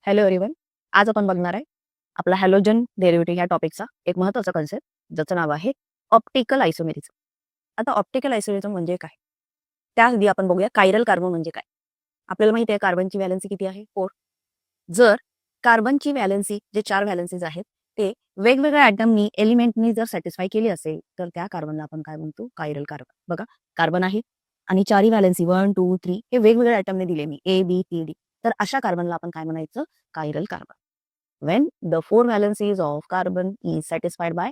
Hello everyone. आज आपण बघणार आहे आपला हॅलोजन डेरिव्हेटिव्ह या टॉपिकचा एक महत्त्वाचा कन्सेप्ट ज्याचं नाव आहे ऑप्टिकल आयसोमेरिझम. आता ऑप्टिकल आयसोमेरिझम म्हणजे काय? त्याआधी आपण बघूया कायरल कार्बन म्हणजे काय. आपल्याला माहिती आहे कार्बनची व्हॅलेन्सी किती आहे? 4. जर कार्बनची व्हॅलेन्सी जे 4 व्हॅलेन्सीज आहेत ते वेगवेगळ्या ॲटमनी एलिमेंटनी जर सॅटिस्फाय केली असेल तर त्या कार्बनला आपण काय म्हणतो? Chiral carbon. बघा कार्बन आहे आणि 4 व्हॅलेन्सी 1, 2, 3 हे वेगवेगळ्या ॲटमने दिले मी A, B, C, D. तर अशा कार्बनला आपण काय म्हणायचं? Chiral carbon. When the 4 valencies of carbon is satisfied by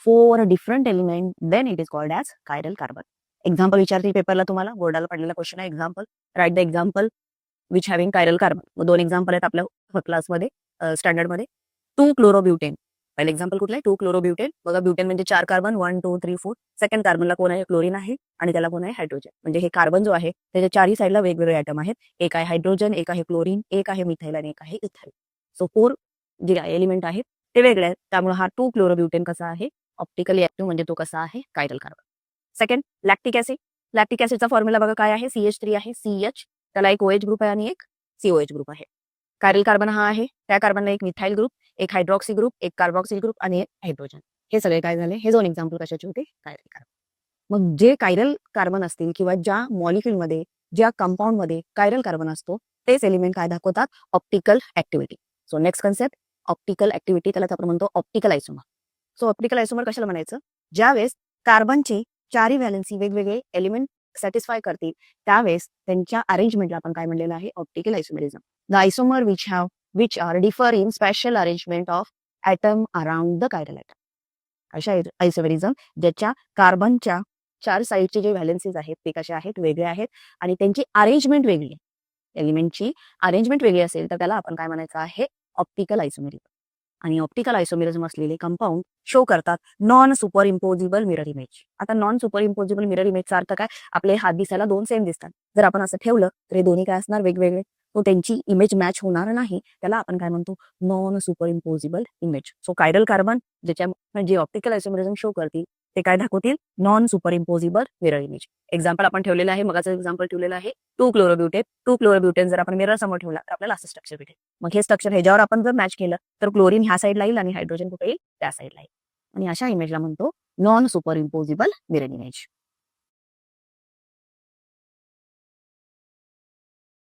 4 different elements, then it is called as chiral carbon. Example विचारतील पेपरला तुम्हाला बोर्डाला पडलेला क्वेश्चन आहे example. Write the example which having chiral carbon. मग 2 एक्झाम्पल आहेत आपल्या क्लासमध्ये स्टँडर्डमध्ये. 2 क्लोरोब्युटेन. पहिले एक्झाम्पल कुठलं आहे? 2 क्लोरोब्युटेन. बघा ब्युटेन म्हणजे 4 कार्बन 1, 2, 3, 4. सेकंड कार्बनला कोण आहे? क्लोरीन आहे आणि त्याला कोण आहे? हायड्रोजन. म्हणजे हे कार्बन जो आहे त्याच्या चारही साईडला वेगवेगळे ॲटम आहेत. एक आहे हायड्रोजन, एक आहे क्लोरीन, एक आहे मिथाइल आणि एक आहे इथाइल. सो 4 जे एलिमेंट आहेत ते वेगळे आहेत. त्यामुळे हा 2 क्लोरोब्युटेन कसा आहे? ऑप्टिकली ऍक्टिव्ह म्हणजे तो कसा आहे? Chiral carbon. Second lactic acid. Lactic ऍसिडचा फॉर्म्युला बघा काय आहे? CH3 आहे. CH त्याला एक OH ग्रुप आहे आणि एक COH ग्रुप आहे. कायरल कार्बन हा आहे. त्या कार्बनला एक मिथाइल ग्रुप, एक हायड्रॉक्सी ग्रुप, एक कार्बॉक्सिल ग्रुप आणि एक हायड्रोजन. हे सगळे काय झाले? हे 2 एक्झाम्पल कशाचे होते? Chiral carbon. मग जे कायरल कार्बन असतील किंवा ज्या मॉलिक्युलमध्ये ज्या कंपाऊंडमध्ये कायरल कार्बन असतो तेच एलिमेंट काय दाखवतात? Optical activity. So next concept optical activity, त्याला आपण म्हणतो ऑप्टिकल आयसोमर. सो ऑप्टिकल आयसोमर कशाला म्हणायचं? ज्यावेळेस कार्बनचे 4 व्हॅलेन्सी वेगवेगळे एलिमेंट सॅटिस्फाय करतील त्यावेळेस त्यांच्या अरेंजमेंटला आपण काय म्हणलेलं आहे? Optical isomerism. The isomer which are differ in spatial arrangement of atom around the chiral atom. अशा आयसोमेरिझम ज्याच्या कार्बनच्या 4 साईडचे जे व्हॅलेन्सीज आहेत ते कसे आहेत? वेगळे आहेत आणि त्यांची अरेंजमेंट वेगळी आहे. एलिमेंटची अरेंजमेंट वेगळी असेल तर त्याला आपण काय म्हणायचं आहे? Optical isomerism. आणि ऑप्टिकल आयसोमेरिझम असलेले कंपाऊंड शो करतात non super imposable mirror image. आता नॉन सुपर इम्पोजिबल मिरर इमेजचा अर्थ काय? आपले हात दिसायला 2 सेम दिसतात. जर आपण असं ठेवलं तर हे दोन्ही काय असणार? वेगवेगळे. तो त्यांची इमेज मॅच होणार नाही. त्याला आपण काय म्हणतो? Non super imposable image. So chiral carbon ज्याच्या म्हणजे ऑप्टिकल आयसोमेरिझम शो करतील ते काय दाखवतील? Non super imposable mirror image. Example आपण ठेवलेलं आहे, मगाचं एक्झाम्पल ठेवलेलं आहे 2 क्लोरोब्युटेन. 2 क्लोरोब्युटेन जर आपण मिरर समोर ठेवला तर आपल्याला असं स्ट्रक्चर भेटेल. मग हे स्ट्रक्चर ह्याच्यावर आपण जर मॅच केलं तर क्लोरीन ह्या साईडला येईल आणि हायड्रोजन कुठे येईल? त्या साईडला येईल. आणि अशा इमेजला म्हणतो non super imposable mirror image.